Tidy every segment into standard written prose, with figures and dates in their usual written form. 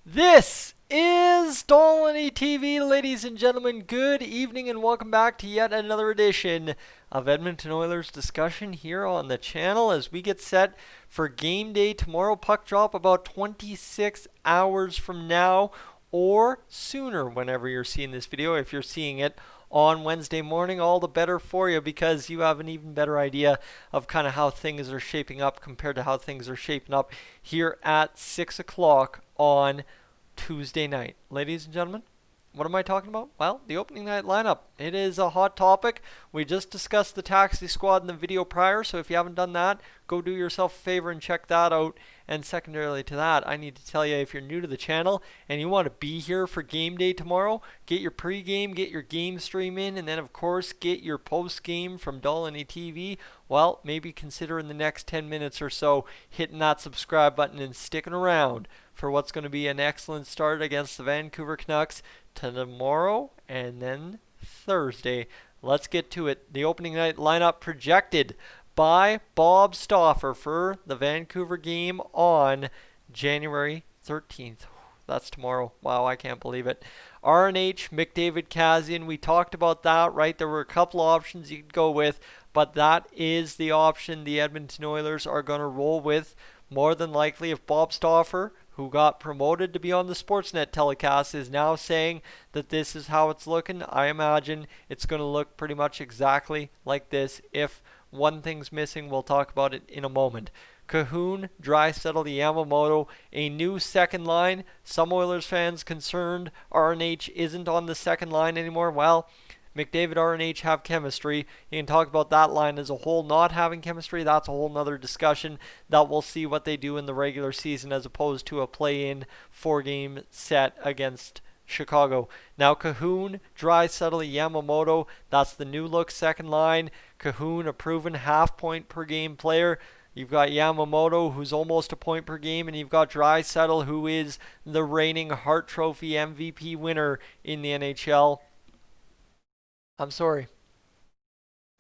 This is Dolynny TV, ladies and gentlemen. Good evening and welcome back to yet another edition of Edmonton Oilers discussion here on the channel as we get set for game day tomorrow. Puck drop about 26 hours from now or sooner whenever you're seeing this video. If you're seeing it on Wednesday morning, all the better for you because you have an even better idea of kind of how things are shaping up compared to how things are shaping up here at 6 o'clock on Tuesday night. Ladies and gentlemen, what am I talking about? Well, the opening night lineup. It is a hot topic. We just discussed the taxi squad in the video prior, so if you haven't done that, go do yourself a favor and check that out. And secondarily to that, I need to tell you, if you're new to the channel and you want to be here for game day tomorrow, get your pregame, get your game stream in, and then of course get your post-game from Dolynny TV. Well, maybe consider in the next 10 minutes or so hitting that subscribe button and sticking around for what's going to be an excellent start against the Vancouver Canucks tomorrow and then Thursday. Let's get to it. The opening night lineup projected by Bob Stauffer for the Vancouver game on January 13th. That's tomorrow. Wow, I can't believe it. RNH, McDavid, Kazian, we talked about that, right? There were a couple options you could go with, but that is the option the Edmonton Oilers are going to roll with. More than likely, if Bob Stauffer, who got promoted to be on the Sportsnet telecast, is now saying that this is how it's looking, I imagine it's going to look pretty much exactly like this. If one thing's missing, we'll talk about it in a moment. Cahoon, Draisaitl, Yamamoto, a new second line. Some Oilers fans concerned RNH isn't on the second line anymore. Well, McDavid, RNH have chemistry. You can talk about that line as a whole not having chemistry. That's a whole nother discussion that we'll see what they do in the regular season as opposed to a play-in 4-game set against Chicago. Now Cahoon, Draisaitl, Yamamoto, that's the new look second line. Cahoon, a proven half-point per game player. You've got Yamamoto, who's almost a point per game, and you've got Draisaitl, who is the reigning Hart Trophy MVP winner in the NHL. I'm sorry.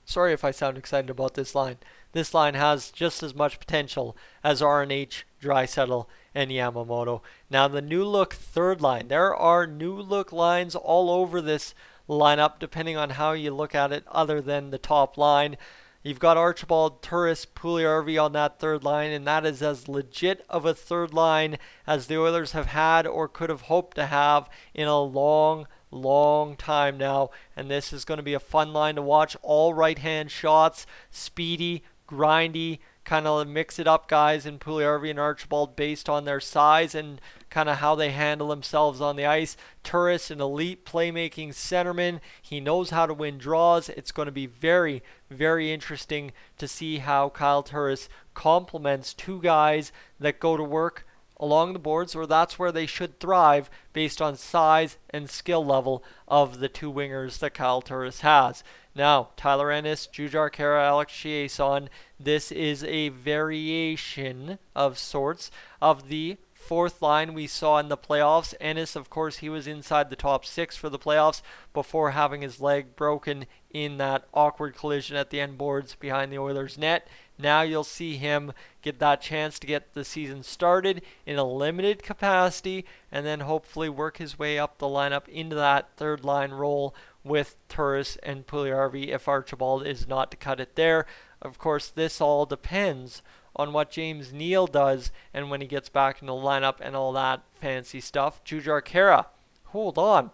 Sorry if I sound excited about this line. This line has just as much potential as RNH, Draisaitl, and Yamamoto. Now the new look third line. There are new look lines all over this lineup depending on how you look at it other than the top line. You've got Archibald, Turris, Puljujarvi on that third line, and that is as legit of a third line as the Oilers have had or could have hoped to have in a long time now. And this is going to be a fun line to watch. All right-hand shots, speedy, grindy, kind of mix it up guys in Puljujarvi and Archibald based on their size and kind of how they handle themselves on the ice. Turris, an elite playmaking centerman. He knows how to win draws. It's going to be very interesting to see how Kyle Turris complements two guys that go to work along the boards, or that's where they should thrive based on size and skill level of the two wingers that Kyle Turris has. Now, Tyler Ennis, Jujhar Khaira, Alex Chiasson, this is a variation of sorts of the fourth line we saw in the playoffs. Ennis, of course, he was inside the top 6 for the playoffs before having his leg broken in that awkward collision at the end boards behind the Oilers' net. Now you'll see him get that chance to get the season started in a limited capacity and then hopefully work his way up the lineup into that third line role with Turris and Puljujarvi if Archibald is not to cut it there. Of course, this all depends on what James Neal does and when he gets back in the lineup and all that fancy stuff. Jujhar Khaira, hold on.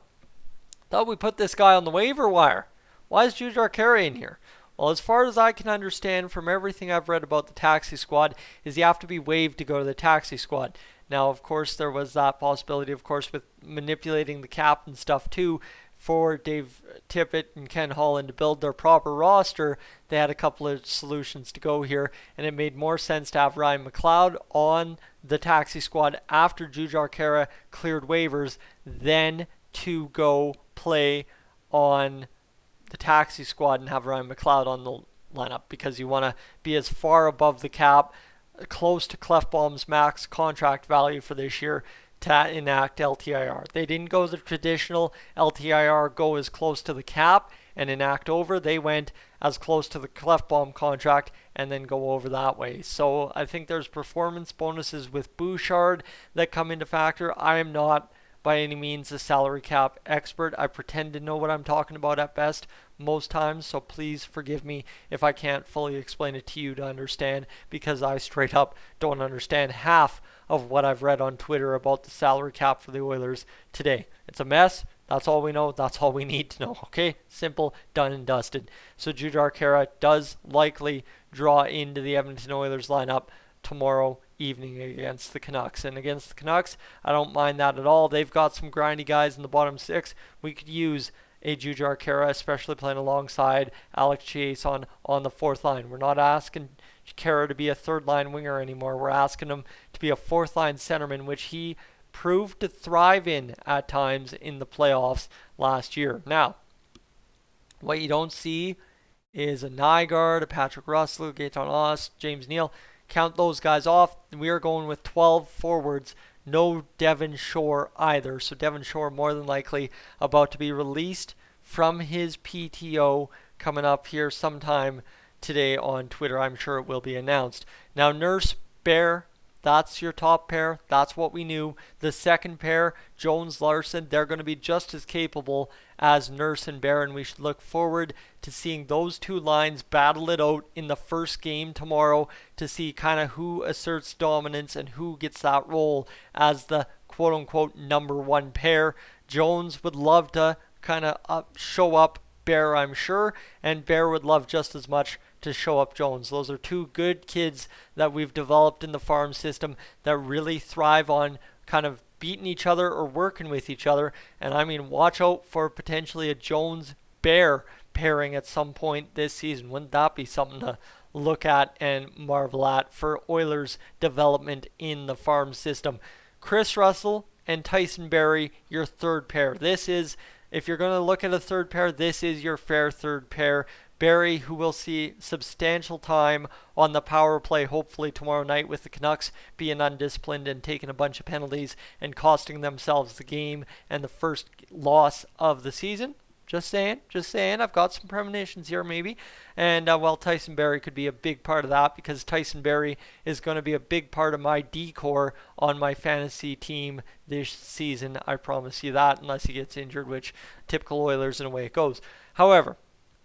Thought we put this guy on the waiver wire. Why is Jujhar Khaira in here? Well, as far as I can understand from everything I've read about the taxi squad is you have to be waived to go to the taxi squad. Now, of course, there was that possibility, of course, with manipulating the cap and stuff too for Dave Tippett and Ken Holland to build their proper roster. They had a couple of solutions to go here, and it made more sense to have Ryan McLeod on the taxi squad after Jujhar Khaira cleared waivers than to go play on the taxi squad and have Ryan McLeod on the lineup because you want to be as far above the cap, close to Clefbaum's max contract value for this year to enact LTIR. They didn't go the traditional LTIR, go as close to the cap and enact over. They went as close to the Clefbaum contract and then go over that way. So I think there's performance bonuses with Bouchard that come into factor. I am not by any means a salary cap expert. I pretend to know what I'm talking about at best most times, so please forgive me if I can't fully explain it to you to understand, because I straight up don't understand half of what I've read on Twitter about the salary cap for the Oilers today. It's a mess. That's all we know. That's all we need to know. Okay? Simple, done and dusted. So Jujhar Khaira does likely draw into the Edmonton Oilers lineup tomorrow evening against the Canucks. And against the Canucks, I don't mind that at all. They've got some grindy guys in the bottom six. We could use a Jujhar Khaira, especially playing alongside Alex Chiasson on the fourth line. We're not asking Khaira to be a third line winger anymore. We're asking him to be a fourth line centerman, which he proved to thrive in at times in the playoffs last year. Now, what you don't see is a Nygaard, a Patrick Russell, Gaetan Oss, James Neal. Count those guys off. We are going with 12 forwards. No Devon Shore either. So Devon Shore more than likely about to be released from his PTO coming up here sometime today on Twitter. I'm sure it will be announced. Now Nurse, Bear, that's your top pair. That's what we knew. The second pair, Jones, Larson, they're going to be just as capable as Nurse and Bear, and we should look forward to seeing those two lines battle it out in the first game tomorrow to see kind of who asserts dominance and who gets that role as the quote-unquote number one pair. Jones would love to kind of show up Bear, I'm sure, and Bear would love just as much to show up Jones. Those are two good kids that we've developed in the farm system that really thrive on kind of beating each other or working with each other. And I mean, watch out for potentially a Jones-Bear pairing at some point this season. Wouldn't that be something to look at and marvel at for Oilers development in the farm system? Chris Russell and Tyson Barrie, your third pair. This is, if you're going to look at a third pair, this is your fair third pair. Barrie, who will see substantial time on the power play hopefully tomorrow night with the Canucks being undisciplined and taking a bunch of penalties and costing themselves the game and the first loss of the season. Just saying. I've got some premonitions here maybe. And well, Tyson Barrie could be a big part of that, because Tyson Barrie is going to be a big part of my decor on my fantasy team this season. I promise you that, unless he gets injured, which typical Oilers and away it goes. However,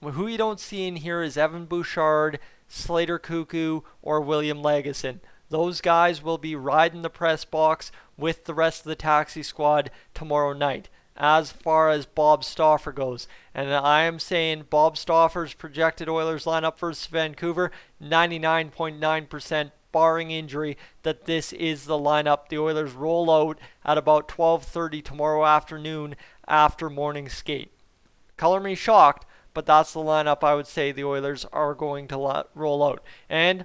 who you don't see in here is Evan Bouchard, Slater Cuckoo, or William Lagesson. Those guys will be riding the press box with the rest of the taxi squad tomorrow night, as far as Bob Stauffer goes. And I am saying Bob Stauffer's projected Oilers lineup versus Vancouver, 99.9% barring injury, that this is the lineup the Oilers roll out at about 12:30 tomorrow afternoon after morning skate. Color me shocked, but that's the lineup I would say the Oilers are going to roll out. And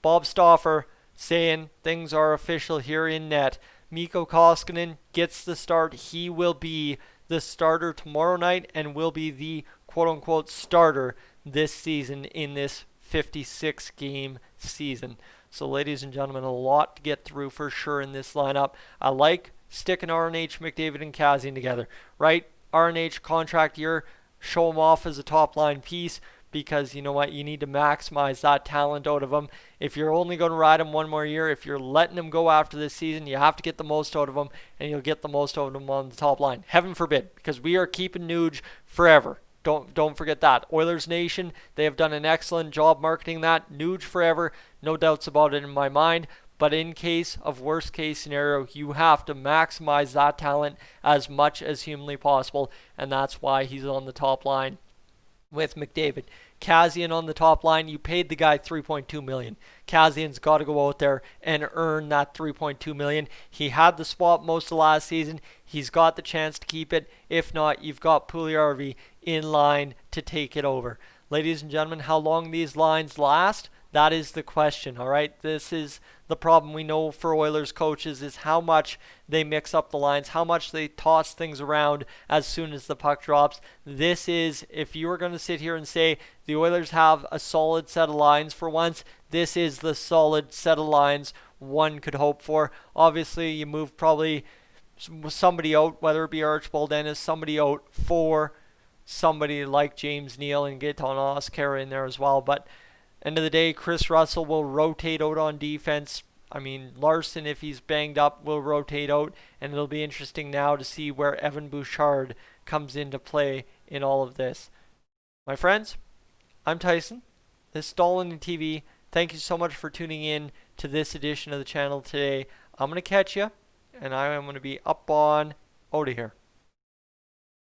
Bob Stauffer saying things are official here in net. Mikko Koskinen gets the start. He will be the starter tomorrow night and will be the quote-unquote starter this season in this 56-game season. So, ladies and gentlemen, a lot to get through for sure in this lineup. I like sticking RNH, McDavid, and Kassian together, right? RNH contract year, show him off as a top-line piece, because you know what, you need to maximize that talent out of him. If you're only going to ride him one more year, if you're letting him go after this season, you have to get the most out of him, and you'll get the most out of him on the top line. Heaven forbid, because we are keeping Nuge forever. Don't forget that. Oilers Nation, they have done an excellent job marketing that. Nuge forever, no doubts about it in my mind. But in case of worst case scenario, you have to maximize that talent as much as humanly possible, and that's why he's on the top line with McDavid. Kassian on the top line, you paid the guy $3.2 million. Kassian's got to go out there and earn that $3.2 million. He had the spot most of last season. He's got the chance to keep it. If not, you've got Puljujarvi in line to take it over. Ladies and gentlemen, how long these lines last, that is the question, all right? This is the problem we know for Oilers coaches, is how much they mix up the lines, how much they toss things around as soon as the puck drops. This is, if you were going to sit here and say the Oilers have a solid set of lines for once, this is the solid set of lines one could hope for. Obviously, you move probably somebody out, whether it be Archibald Ennis, somebody out for somebody like James Neal and get Oscar in there as well. But end of the day, Chris Russell will rotate out on defense. I mean, Larson, if he's banged up, will rotate out, and it'll be interesting now to see where Evan Bouchard comes into play in all of this. My friends, I'm Tyson. This is Dolynny TV. Thank you so much for tuning in to this edition of the channel today. I'm going to catch you, and I am going to be up on out of here.